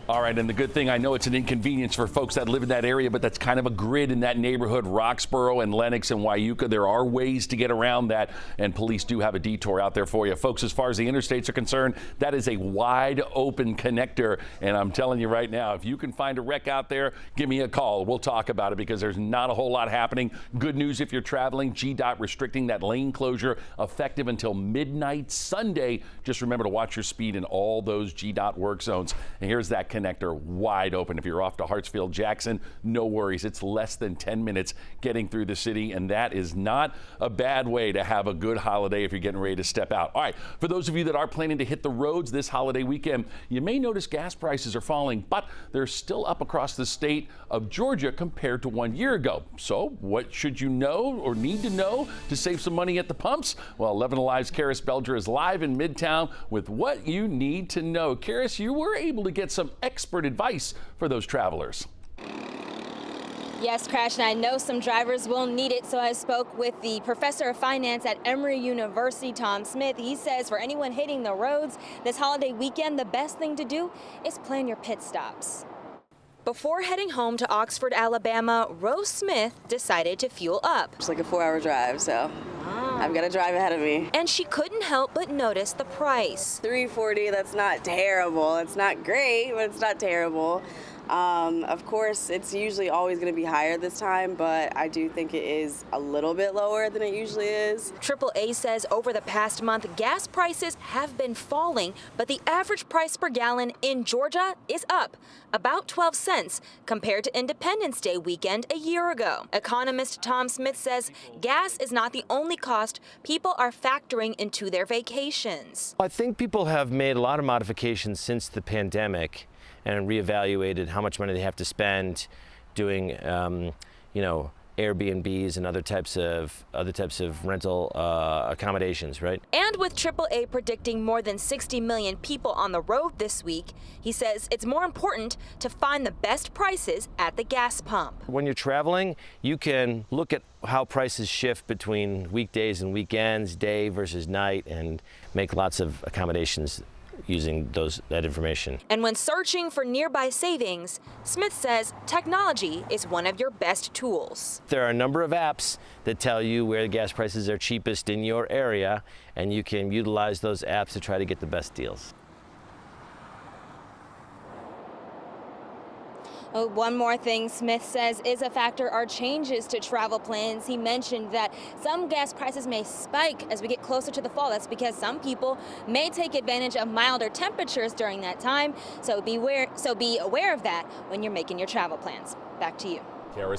All right, and the good thing, I know it's an inconvenience for folks that live in that area, but that's kind of a grid in that neighborhood, Roxborough and Lenox and Wyuka. There are ways to get around that, and police do have a detour out there for you. Folks, as far as the interstates are concerned, that is a wide open connector, and I'm telling you right now, if you can find a wreck out there, give me a call. We'll talk about it because there's not a whole lot happening. Good news if you're traveling, GDOT restricting that lane closure effective until midnight Sunday. Just remember to watch your speed in all those GDOT work zones. And here's that connector wide open. If you're off to Hartsfield Jackson, no worries. It's less than 10 minutes getting through the city, and that is not a bad way to have a good holiday if you're getting ready to step out. All right, for those of you that are planning to hit the roads this holiday weekend, you may notice gas prices are falling, but they're still up across the state of Georgia compared to 1 year ago. So what should you know or need to know to save some money at the pumps? Well, 11 Alive's Karis Belger is live in Midtown with what you need to know. Karis, you were able to get some expert advice for those travelers. Yes, Crash, and I know some drivers will need it, so I spoke with the professor of finance at Emory University, Tom Smith. He says for anyone hitting the roads this holiday weekend, the best thing to do is plan your pit stops. Before heading home to Oxford, Alabama, Rose Smith decided to fuel up. It's like a 4-hour drive, so I've got to drive ahead of me. And she couldn't help but notice the price. $3.40, that's not terrible. It's not great, but it's not terrible. Of course, it's usually always going to be higher this time, but I do think it is a little bit lower than it usually is. AAA says over the past month, gas prices have been falling, but the average price per gallon in Georgia is up about 12 cents compared to Independence Day weekend a year ago. Economist Tom Smith says gas is not the only cost people are factoring into their vacations. I think people have made a lot of modifications since the pandemic and reevaluated how much money they have to spend doing, Airbnbs and other types of rental accommodations, right? And with AAA predicting more than 60 million people on the road this week, he says it's more important to find the best prices at the gas pump. When you're traveling, you can look at how prices shift between weekdays and weekends, day versus night, and make lots of accommodations using that information. And when searching for nearby savings, Smith says technology is one of your best tools. There are a number of apps that tell you where the gas prices are cheapest in your area, and you can utilize those apps to try to get the best deals. One more thing Smith says is a factor are changes to travel plans. He mentioned that some gas prices may spike as we get closer to the fall. That's because some people may take advantage of milder temperatures during that time. So be aware of that when you're making your travel plans. Back to you. Karis